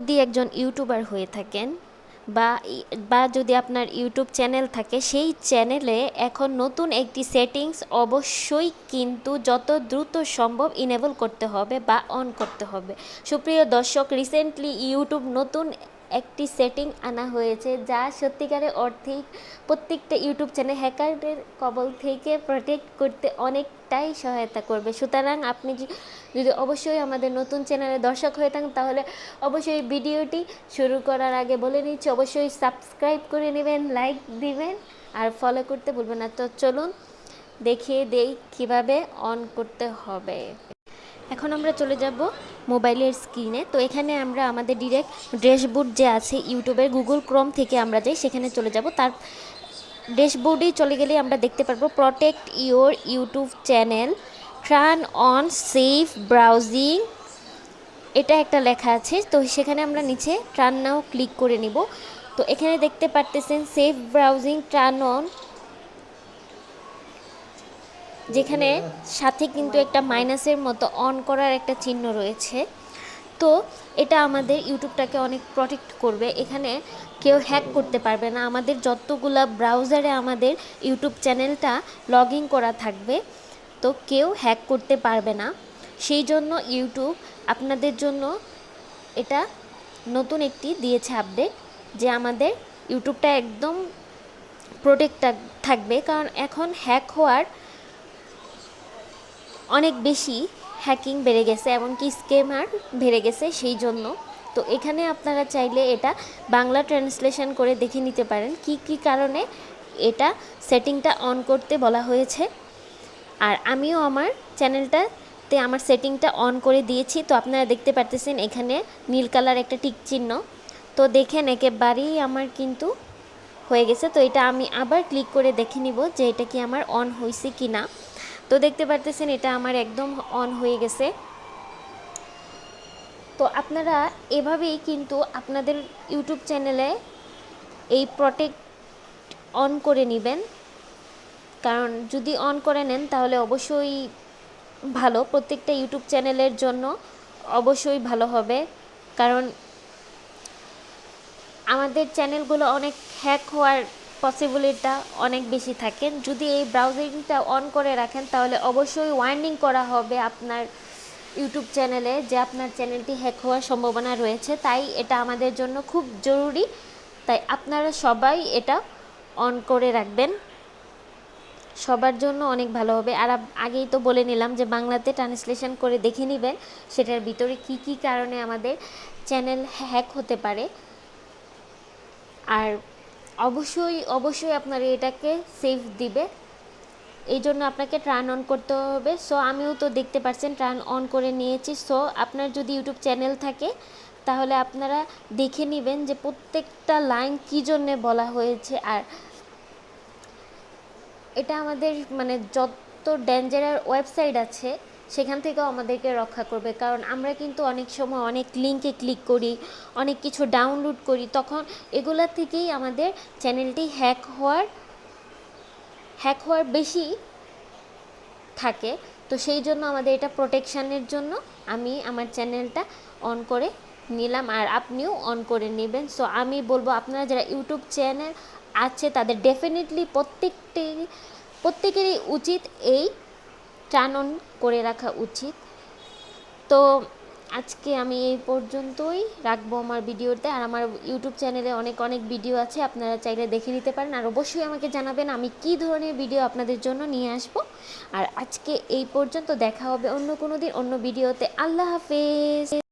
যদি একজন ইউটিউবার হয়ে থাকেন বা বা যদি আপনার ইউটিউব চ্যানেল থাকে, সেই চ্যানেলে এখন নতুন একটি সেটিংস অবশ্যই কিন্তু যত দ্রুত সম্ভব ইনেবল করতে হবে বা অন করতে হবে। সুপ্রিয় দর্শক, রিসেন্টলি ইউটিউব নতুন একটি সেটিং আনা হয়েছে যা সত্যিকারের অর্থেই প্রত্যেকটা ইউটিউব চ্যানেল হ্যাকারদের কবল থেকে প্রোটেক্ট করতে অনেকটাই সহায়তা করবে। সুতরাং আপনি যদি অবশ্যই আমাদের নতুন চ্যানেলে দর্শক হয়ে থাকেন, তাহলে অবশ্যই ভিডিওটি শুরু করার আগে বলে নিচ্ছি, অবশ্যই সাবস্ক্রাইব করে নেবেন, লাইক দিবেন আর ফলো করতে ভুলবেন না। তো চলুন দেখিয়ে দেই কিভাবে অন করতে হবে। এখন আমরা চলে যাব মোবাইলের স্ক্রিনে। তো এখানে আমরা আমাদের ডিরেক্ট ড্যাশবোর্ড যে আছে ইউটিউবের, গুগল ক্রোম থেকে আমরা যাই, সেখানে চলে যাব। তার ড্যাশবোর্ডেই চলে গেলে আমরা দেখতে পারবো protect your YouTube channel, turn on safe browsing, এটা একটা লেখা আছে। তো সেখানে আমরা নিচে টার্ন নাও ক্লিক করে নিব। তো এখানে দেখতে পারতেছেন সেফ ব্রাউজিং টার্ন অন, যেখানে সাথে কিন্তু একটা মাইনাসের মতো অন করার একটা চিহ্ন রয়েছে। তো এটা আমাদের ইউটিউবটাকে অনেক প্রোটেক্ট করবে। এখানে কেউ হ্যাক করতে পারবে না। আমাদের যতগুলা ব্রাউজারে আমাদের ইউটিউব চ্যানেলটা লগ ইন করা থাকবে, তো কেউ হ্যাক করতে পারবে না। সেই জন্য ইউটিউব আপনাদের জন্য এটা নতুন একটি দিয়েছে আপডেট, যে আমাদের ইউটিউবটা একদম প্রোটেক্ট থাকবে। কারণ এখন হ্যাক হওয়ার অনেক বেশি হ্যাকিং বেড়ে গেছে, এমনকি স্ক্যামার বেড়ে গেছে সেই জন্য। তো এখানে আপনারা চাইলে এটা বাংলা ট্রান্সলেশন করে দেখে নিতে পারেন কি কি কারণে এটা সেটিংটা অন করতে বলা হয়েছে। আর আমিও আমার চ্যানেলটাতে আমার সেটিংটা অন করে দিয়েছি। তো আপনারা দেখতে পারতেছেন এখানে নীল কালার একটা টিক চিহ্ন। তো দেখেন একেবারেই আমার কিন্তু হয়ে গেছে। তো এটা আমি আবার ক্লিক করে দেখে নিব যে এটা কি আমার অন হয়েছে কি না। তো দেখতে পারতেছেন এটা আমার একদম অন হয়ে গেছে। তো আপনারা এভাবেই কিন্তু আপনাদের ইউটিউব চ্যানেলে এই প্রোটেক্ট অন করে নেবেন। কারণ যদি অন করে নেন তাহলে অবশ্যই ভালো, প্রত্যেকটা ইউটিউব চ্যানেলের জন্য অবশ্যই ভালো হবে। কারণ আমাদের চ্যানেলগুলো অনেক হ্যাক হওয়ার পসিবিলিটিটা অনেক বেশি থাকে। যদি এই ব্রাউজিংটা অন করে রাখেন তাহলে অবশ্যই ওয়ার্নিং করা হবে আপনার ইউটিউব চ্যানেলে যে আপনার চ্যানেলটি হ্যাক হওয়ার সম্ভাবনা রয়েছে। তাই এটা আমাদের জন্য খুব জরুরি। তাই আপনারা সবাই এটা অন করে রাখবেন, সবার জন্য অনেক ভালো হবে। আর আগেই তো বলে নিলাম যে বাংলাতে ট্রান্সলেশন করে দেখে নেবেন সেটার ভিতরে কি কি কারণে আমাদের চ্যানেল হ্যাক হতে পারে। আর অবশ্যই অবশ্যই আপনারা এটাকে সেভ দিবে, এই জন্য আপনাকে টার্ন অন করতে হবে। সো আমিও তো দেখতে পাচ্ছেন টার্ন অন করে নিয়েছি। সো আপনার যদি ইউটিউব চ্যানেল থাকে তাহলে আপনারা দেখে নেবেন যে প্রত্যেকটা লাইন কী জন্যে বলা হয়েছে। আর এটা আমাদের মানে যত ডেঞ্জারাস ওয়েবসাইট আছে সেখান থেকেও আমাদেরকে রক্ষা করবে। কারণ আমরা কিন্তু অনেক সময় অনেক লিঙ্কে ক্লিক করি, অনেক কিছু ডাউনলোড করি, তখন এগুলা থেকেই আমাদের চ্যানেলটি হ্যাক হওয়ার বেশি থাকে। তো সেই জন্য আমাদের এটা প্রোটেকশানের জন্য আমি আমার চ্যানেলটা অন করে নিলাম, আর আপনিও অন করে নেবেন। সো আমি বলবো আপনারা যারা ইউটিউব চ্যানেল আছে তাদের ডেফিনেটলি প্রত্যেকেরই উচিত এই টার্ন অন করে রাখা উচিত। তো আজকে আমি এই পর্যন্তই রাখবো আমার ভিডিওতে। আর আমার ইউটিউব চ্যানেলে অনেক অনেক ভিডিও আছে, আপনারা চাইলে দেখে নিতে পারেন। আর অবশ্যই আমাকে জানাবেন আমি কী ধরনের ভিডিও আপনাদের জন্য নিয়ে আসবো। আর আজকে এই পর্যন্ত, দেখা হবে অন্য কোনো দিন অন্য ভিডিওতে। আল্লাহ হাফেজ।